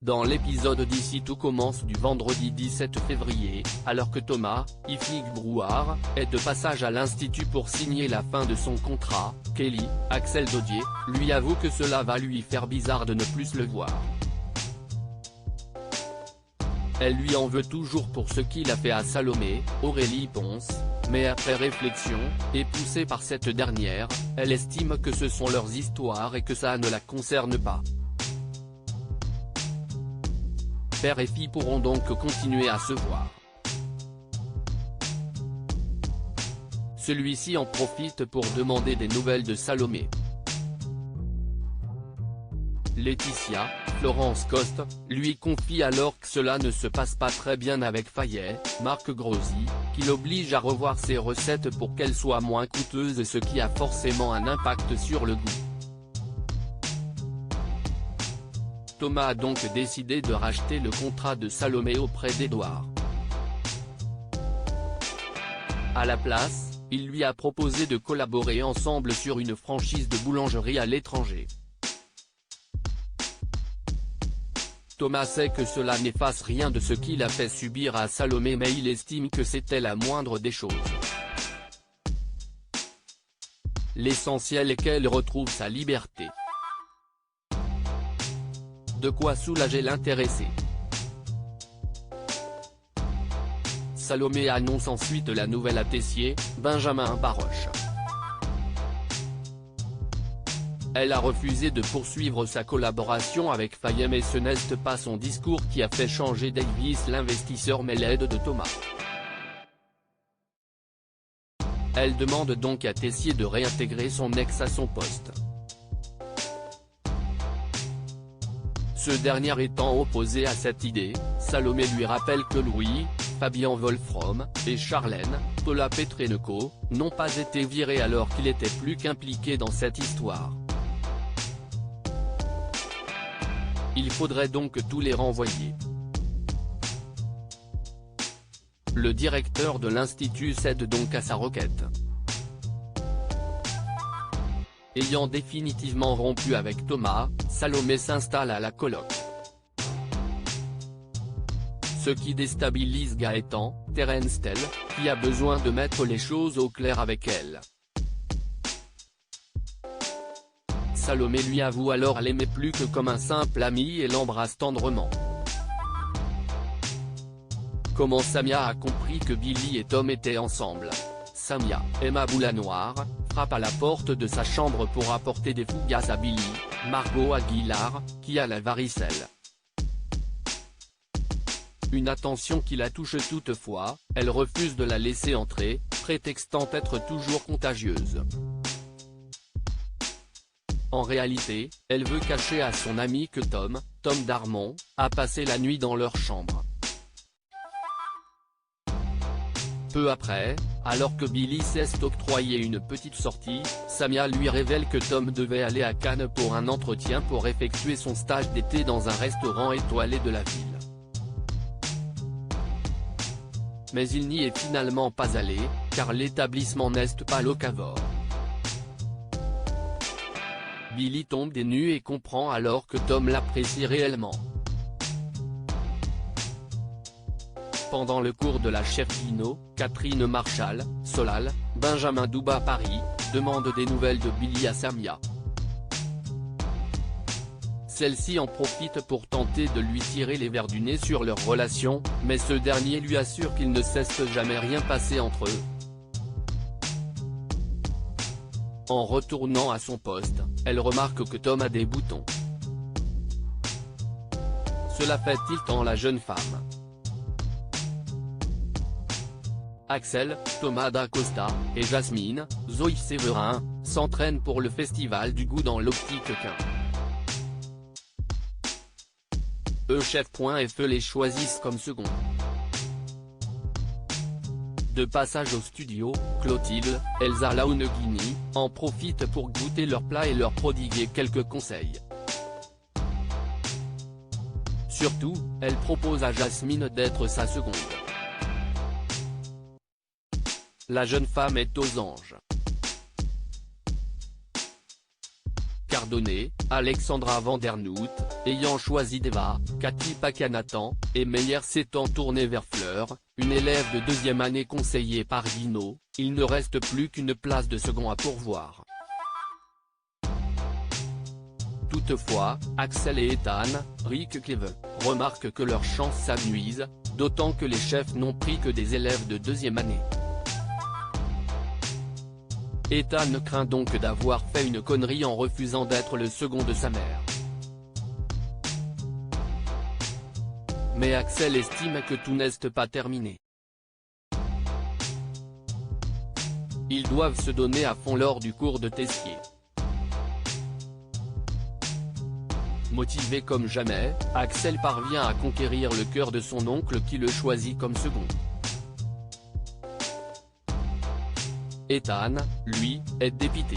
Dans l'épisode d'Ici tout commence du vendredi 17 février, alors que Thomas, Ifig Brouard, est de passage à l'institut pour signer la fin de son contrat, Kelly, Axel Dodier, lui avoue que cela va lui faire bizarre de ne plus le voir. Elle lui en veut toujours pour ce qu'il a fait à Salomé, Aurélie Ponce, mais après réflexion, et poussée par cette dernière, elle estime que ce sont leurs histoires et que ça ne la concerne pas. Père et fille pourront donc continuer à se voir. Celui-ci en profite pour demander des nouvelles de Salomé. Laetitia, Florence Coste, lui confie alors que cela ne se passe pas très bien avec Fayet, Marc Grosy, qui l'oblige à revoir ses recettes pour qu'elles soient moins coûteuses, ce qui a forcément un impact sur le goût. Thomas a donc décidé de racheter le contrat de Salomé auprès d'Edouard. À la place, il lui a proposé de collaborer ensemble sur une franchise de boulangerie à l'étranger. Thomas sait que cela n'efface rien de ce qu'il a fait subir à Salomé, mais il estime que c'était la moindre des choses. L'essentiel est qu'elle retrouve sa liberté. De quoi soulager l'intéressé. Salomé annonce ensuite la nouvelle à Tessier, Benjamin Baroche. Elle a refusé de poursuivre sa collaboration avec Fayet, mais ce n'est pas son discours qui a fait changer Davis l'investisseur mais l'aide de Thomas. Elle demande donc à Tessier de réintégrer son ex à son poste. Ce dernier étant opposé à cette idée, Salomé lui rappelle que Louis, Fabien Wolfrom, et Charlène, Paula Petrenko, n'ont pas été virés alors qu'il était plus qu'impliqué dans cette histoire. Il faudrait donc tous les renvoyer. Le directeur de l'institut cède donc à sa requête. Ayant définitivement rompu avec Thomas, Salomé s'installe à la coloc. Ce qui déstabilise Gaëtan, Terenstell, qui a besoin de mettre les choses au clair avec elle. Salomé lui avoue alors l'aimer plus que comme un simple ami et l'embrasse tendrement. Comment Samia a compris que Billy et Tom étaient ensemble? Samia, Emma Boulanoir, frappe à la porte de sa chambre pour apporter des fougasses à Billy, Margot Aguilar, qui a la varicelle. Une attention qui la touche toutefois, elle refuse de la laisser entrer, prétextant être toujours contagieuse. En réalité, elle veut cacher à son ami que Tom Darmon, a passé la nuit dans leur chambre. Peu après, alors que Billy s'est octroyé une petite sortie, Samia lui révèle que Tom devait aller à Cannes pour un entretien pour effectuer son stage d'été dans un restaurant étoilé de la ville. Mais il n'y est finalement pas allé, car l'établissement n'est pas locavore. Billy tombe des nues et comprend alors que Tom l'apprécie réellement. Pendant le cours de la chef Dino, Catherine Marchal, Solal, Benjamin Douba Paris, demande des nouvelles de Billy à Samia. Celle-ci en profite pour tenter de lui tirer les vers du nez sur leur relation, mais ce dernier lui assure qu'il ne cesse jamais rien passer entre eux. En retournant à son poste, elle remarque que Tom a des boutons. Cela fait tilt en la jeune femme. Axel, Thomas d'Acosta, et Jasmine, Zoé Séverin, s'entraînent pour le festival du goût dans l'Optique Quin. Chef.f les choisissent comme second. De passage au studio, Clotilde, Elsa Launeghini, en profitent pour goûter leur plat et leur prodiguer quelques conseils. Surtout, elle propose à Jasmine d'être sa seconde. La jeune femme est aux anges. Chardonnay, Alexandra Vandernoot, ayant choisi Deva, Cathy Pacanatan, et Meyer s'étant tournée vers Fleur, une élève de deuxième année conseillée par Guinaud, il ne reste plus qu'une place de second à pourvoir. Toutefois, Axel et Ethan, Rick Kevin, remarquent que leurs chances s'amenuisent, d'autant que les chefs n'ont pris que des élèves de deuxième année. Ethan craint donc d'avoir fait une connerie en refusant d'être le second de sa mère. Mais Axel estime que tout n'est pas terminé. Ils doivent se donner à fond lors du cours de Tessier. Motivé comme jamais, Axel parvient à conquérir le cœur de son oncle qui le choisit comme second. Ethan, lui, est dépité.